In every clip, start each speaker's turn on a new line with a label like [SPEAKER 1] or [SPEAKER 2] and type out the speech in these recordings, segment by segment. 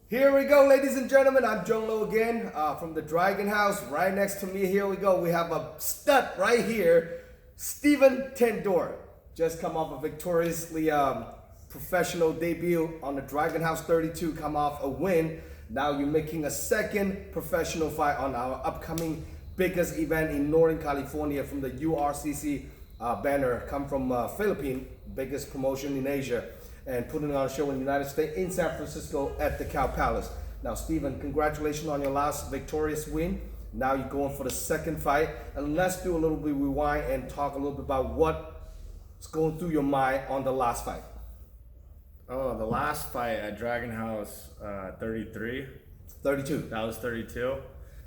[SPEAKER 1] Here we go, ladies and gentlemen. I'm Jung Lo again from the Dragon House. Right next to me, here we go. We have a stud right here, Steven Tandoi. Just come off a victoriously professional debut on the Dragon House 32, come off a win. Now you're making a second professional fight on our upcoming biggest event in Northern California from the URCC banner, come from Philippines, biggest promotion in Asia, and putting on a show in the United States in San Francisco at the Cow Palace. Now, Steven, congratulations on your last victorious win. Now you're going for the second fight, and let's do a little bit rewind and talk a little bit about what's going through your mind on the last fight.
[SPEAKER 2] Oh, the last fight at Dragon House 33.
[SPEAKER 1] 32.
[SPEAKER 2] That was 32.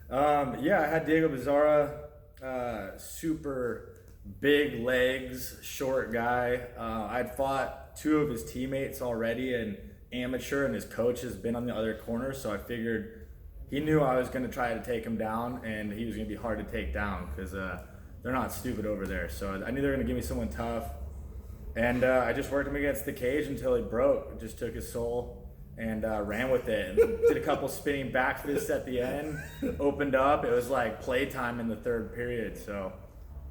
[SPEAKER 2] Yeah, I had Diego Bizarra, super big legs, short guy. I'd fought two of his teammates already, an amateur, and his coach has been on the other corner, so I figured he knew I was going to try to take him down, and he was going to be hard to take down because they're not stupid over there. So I knew they were going to give me someone tough. And I just worked him against the cage until he broke. Just took his soul and ran with it. And did a couple spinning back fists at the end. Opened up. It was like playtime in the third period. So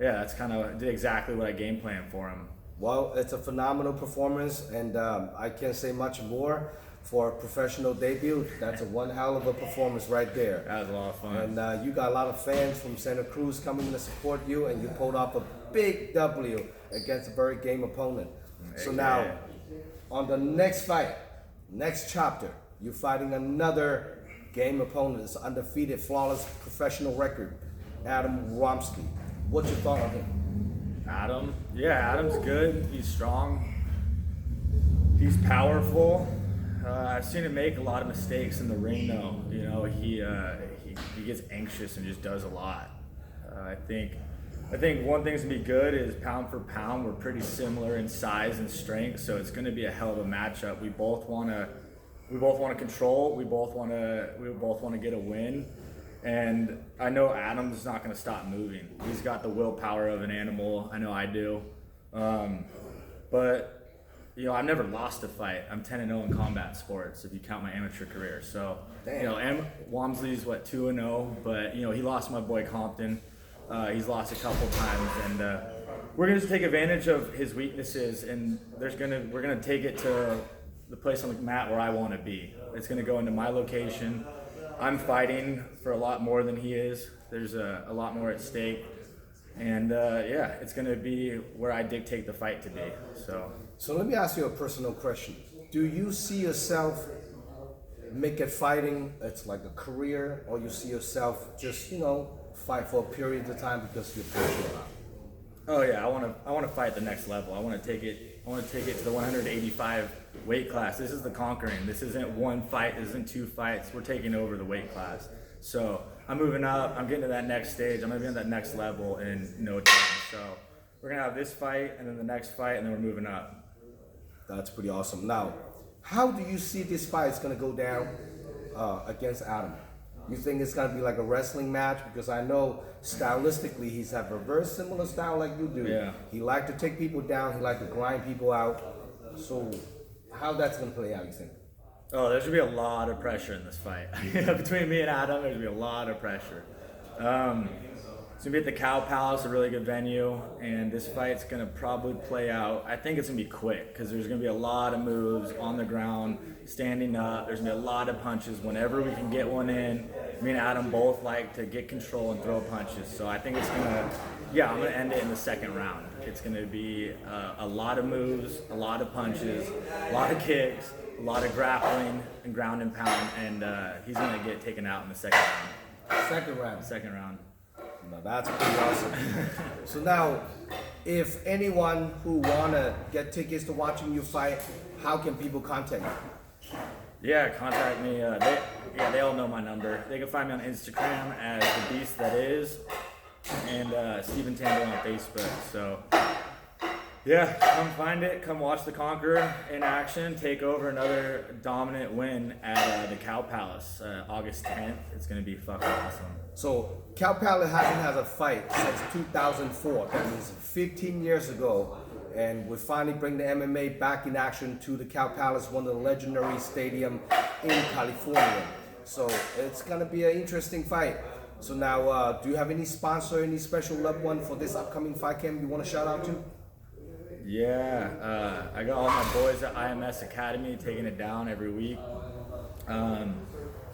[SPEAKER 2] yeah, that's kind of did exactly what I game planned for him.
[SPEAKER 1] Well, it's a phenomenal performance, and I can't say much more for a professional debut. That's a one hell of a performance right there.
[SPEAKER 2] That was a lot of fun.
[SPEAKER 1] And you got a lot of fans from Santa Cruz coming to support you, and you pulled off a big W against a very game opponent. So now, on the next fight, next chapter, you're fighting another game opponent. It's undefeated, flawless professional record, Adam Romsky. What's your thought on him?
[SPEAKER 2] Adam? Yeah, Adam's good. He's strong. He's powerful. I've seen him make a lot of mistakes in the ring, though. You know, he gets anxious and just does a lot. I think one thing's gonna be good is pound for pound, we're pretty similar in size and strength, so it's gonna be a hell of a matchup. We both wanna control. We both wanna get a win. And I know Adam's not gonna stop moving. He's got the willpower of an animal. I know I do. But you know, I've never lost a fight. I'm 10-0 in combat sports if you count my amateur career. So, you know, Wamsley's 2-0, but you know, he lost my boy Compton. He's lost a couple times, and we're gonna just take advantage of his weaknesses, and we're gonna take it to the place on the mat where I want to be. It's gonna go into my location. I'm fighting for a lot more than he is. There's a lot more at stake, and yeah, it's gonna be where I dictate the fight to be.
[SPEAKER 1] So let me ask you a personal question. Do you see yourself make it fighting, it's like a career, or you see yourself just, you know, fight for a period of time because you're passionate about it?
[SPEAKER 2] Oh yeah, I want to fight the next level. I want to take it to the 185 weight class. This is the conquering. This isn't one fight. This isn't two fights. We're taking over the weight class. So I'm moving up. I'm getting to that next stage. I'm gonna be on that next level in no time. So we're gonna have this fight, and then the next fight, and then we're moving up.
[SPEAKER 1] That's pretty awesome. Now, how do you see this fight is gonna go down against Adam? You think it's gonna be like a wrestling match? Because I know stylistically he's have a very similar style like you do.
[SPEAKER 2] Yeah.
[SPEAKER 1] He like to take people down. He like to grind people out. So how that's gonna play out, you think?
[SPEAKER 2] Oh, there's gonna be a lot of pressure in this fight. Between me and Adam, there's gonna be a lot of pressure. It's gonna be at the Cow Palace, a really good venue, and this fight's gonna probably play out. I think it's gonna be quick because there's gonna be a lot of moves on the ground, standing up. There's gonna be a lot of punches. Whenever we can get one in, me and Adam both like to get control and throw punches. So I think it's gonna, yeah, I'm gonna end it in the second round. It's gonna be a lot of moves, a lot of punches, a lot of kicks, a lot of grappling and ground and pound, and he's gonna get taken out in the second round. Second round.
[SPEAKER 1] Now that's pretty awesome. So now, if anyone who wanna get tickets to watching you fight, how can people contact you?
[SPEAKER 2] Yeah, contact me. They all know my number. They can find me on Instagram as The Beast That Is, and Steven Tandoi on Facebook. So yeah, come find it. Come watch the Conqueror in action. Take over another dominant win at the Cow Palace, August 10th. It's gonna be fucking awesome.
[SPEAKER 1] So Cow Palace hasn't had a fight since 2004. That means 15 years ago. and we finally bring the MMA back in action to the Cow Palace, one of the legendary stadium in California. So it's gonna be an interesting fight. So now, do you have any sponsor, any special loved one for this upcoming fight camp you want to shout out to?
[SPEAKER 2] Yeah, I got all my boys at IMS Academy taking it down every week.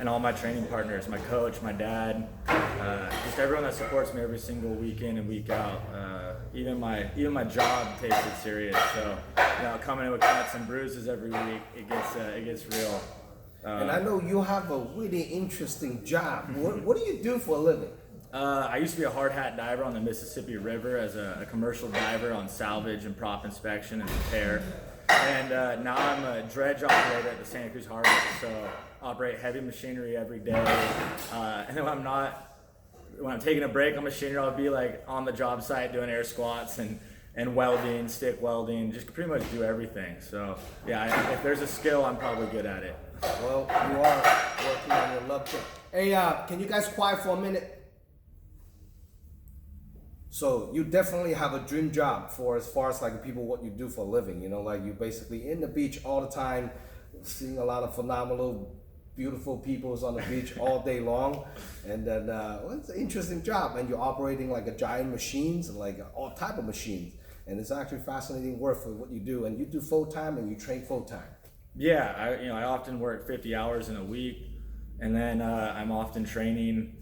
[SPEAKER 2] And all my training partners, my coach, my dad, just everyone that supports me every single week in and week out. Even my job takes it serious. So, coming in with cuts and bruises every week, it gets real.
[SPEAKER 1] And I know you have a really interesting job. What do you do for a living?
[SPEAKER 2] I used to be a hard hat diver on the Mississippi River as a commercial diver on salvage and prop inspection and repair. And now I'm a dredge operator at the Santa Cruz Harbor, so operate heavy machinery every day. And then when I'm taking a break on machinery, I'll be like on the job site doing air squats and welding, stick welding, just pretty much do everything. So yeah, if there's a skill, I'm probably good at it.
[SPEAKER 1] Well, you are working on your love trip. Hey, can you guys quiet for a minute? So you definitely have a dream job for as far as like people what you do for a living. Like you basically in the beach all the time, seeing a lot of phenomenal, beautiful peoples on the beach all day long. And then it's an interesting job. And you're operating like a giant machines and like all type of machines. And it's actually fascinating work for what you do. And you do full time and you train full time.
[SPEAKER 2] Yeah, I often work 50 hours in a week, and then I'm often training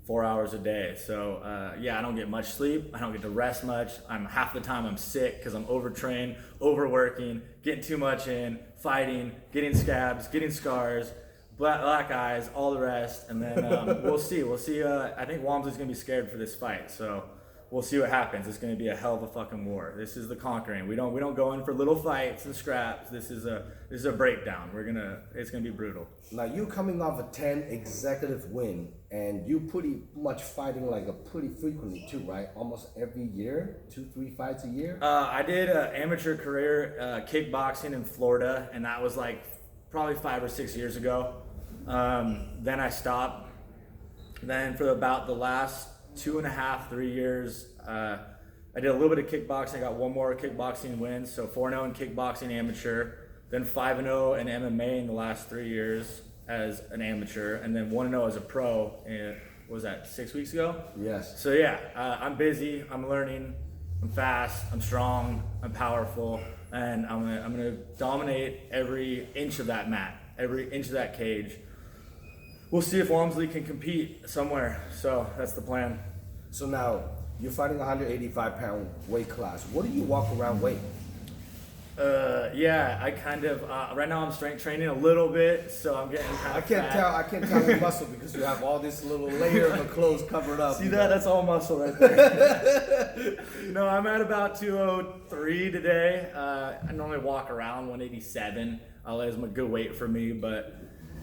[SPEAKER 2] 4 hours a day. So I don't get much sleep. I don't get to rest much. Half the time I'm sick because I'm overtrained, overworking, getting too much in, fighting, getting scabs, getting scars, black eyes, all the rest. And then we'll see. I think Walmsley's gonna be scared for this fight. So we'll see what happens. It's gonna be a hell of a fucking war. This is the conquering. We don't go in for little fights and scraps. This is a breakdown. It's gonna be brutal.
[SPEAKER 1] Now you coming off a 10 executive win, and you pretty much fighting like pretty frequently too, right? Almost every year, 2-3 fights a year.
[SPEAKER 2] I did an amateur career kickboxing in Florida, and that was like probably 5 or 6 years ago. Then I stopped. Then for about the last 2.5-3 years, I did a little bit of kickboxing. I got one more kickboxing win, so 4-0 in kickboxing amateur, then 5-0 in MMA in the last 3 years as an amateur, and then 1-0 as a pro. And what was that, 6 weeks ago?
[SPEAKER 1] Yes.
[SPEAKER 2] So yeah, I'm busy. I'm learning. I'm fast. I'm strong. I'm powerful, and I'm gonna dominate every inch of that mat, every inch of that cage. We'll see if Walmsley can compete somewhere. So that's the plan.
[SPEAKER 1] So now you're fighting 185-pound weight class. What do you walk around weight?
[SPEAKER 2] I kind of right now I'm strength training a little bit, so I'm getting kind of
[SPEAKER 1] I can't tell the muscle because you have all this little layer of clothes covered up.
[SPEAKER 2] See that? That's all muscle right there. No, I'm at about 203 today. I normally walk around 187. That's a good weight for me, but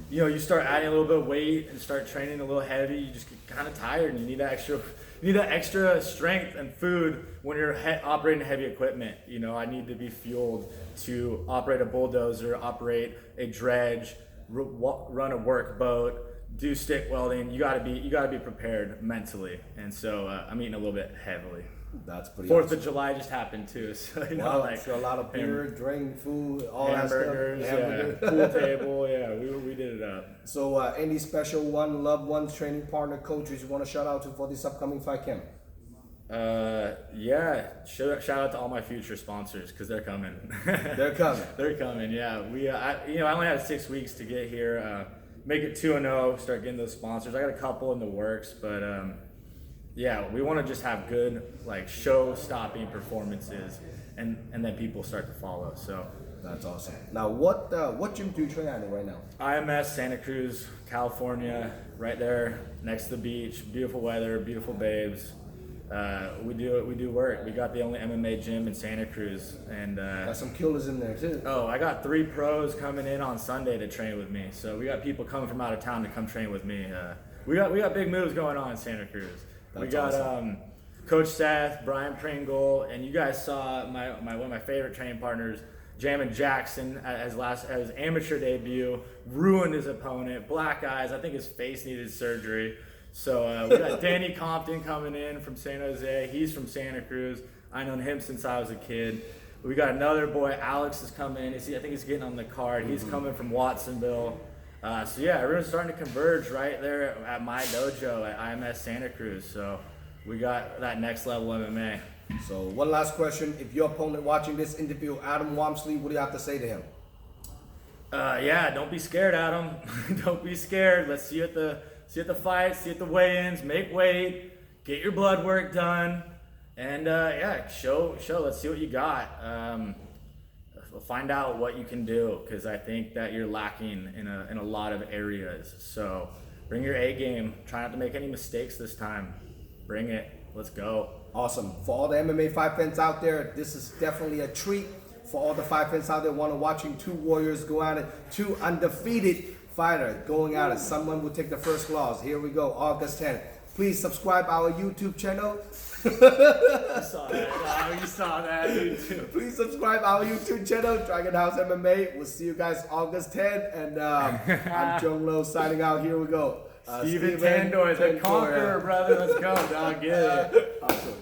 [SPEAKER 2] you start adding a little bit of weight and start training a little heavy, you just get kind of tired, and you need that extra strength and food when you're operating heavy equipment. I need to be fueled to operate a bulldozer, operate a dredge, run a work boat, do stick welding. You gotta be prepared mentally, and so I'm eating a little bit heavily.
[SPEAKER 1] That's pretty.
[SPEAKER 2] 4th of July just happened too, so
[SPEAKER 1] so a lot of beer, drink, food, all
[SPEAKER 2] hamburgers,
[SPEAKER 1] that stuff.
[SPEAKER 2] Pool table, we did it up.
[SPEAKER 1] So any special loved ones, training partner, coaches you want to shout out to for this upcoming fight camp?
[SPEAKER 2] Shout out to all my future sponsors because they're coming.
[SPEAKER 1] They're coming.
[SPEAKER 2] They're coming. Yeah, I only had 6 weeks to get here. Make it 2-0. Start getting those sponsors. I got a couple in the works, but we want to just have good show-stopping performances, and then people start to follow. So
[SPEAKER 1] that's awesome. Now, what gym do you train at right now?
[SPEAKER 2] IMS Santa Cruz, California, right there next to the beach. Beautiful weather, beautiful babes. We do work. We got the only MMA gym in Santa Cruz, and
[SPEAKER 1] got some killers in there too.
[SPEAKER 2] Oh, I got 3 pros coming in on Sunday to train with me. So we got people coming from out of town to come train with me. We got big moves going on in Santa Cruz.
[SPEAKER 1] That's
[SPEAKER 2] we got
[SPEAKER 1] awesome.
[SPEAKER 2] Coach Seth, Brian Pringle, and you guys saw one of my favorite training partners, Jamin Jackson, at his amateur debut, ruined his opponent, black eyes. I think his face needed surgery. So we got Danny Compton coming in from San Jose. He's from Santa Cruz. I known him since I was a kid. We got another boy, Alex, is coming. I think he's getting on the card. He's coming from Watsonville. So yeah, everyone's starting to converge right there at my dojo at IMS Santa Cruz. So we got that next level MMA.
[SPEAKER 1] So one last question: if your opponent watching this interview, Adam Wamsley, what do you have to say to him?
[SPEAKER 2] Yeah, don't be scared, Adam. Don't be scared. Let's see you at the fight, see you at the weigh-ins, make weight, get your blood work done, and yeah, show. Let's see what you got. We'll find out what you can do, because I think that you're lacking in a lot of areas. So bring your A game. Try not to make any mistakes this time. Bring it. Let's go.
[SPEAKER 1] Awesome. For all the MMA fight fans out there, this is definitely a treat. For all the fight fans out there watching two warriors go at it, two undefeated fighters going at it. Someone will take the first claws. Here we go, August 10th. Please subscribe our YouTube channel.
[SPEAKER 2] You saw that. Oh, you saw that. YouTube.
[SPEAKER 1] Please subscribe our YouTube channel, Dragon House MMA. We'll see you guys August 10th. And I'm Jung Lo signing out. Here we go.
[SPEAKER 2] Steven Tandoi, the conqueror, brother. Let's go, dog. Get it.
[SPEAKER 1] Awesome.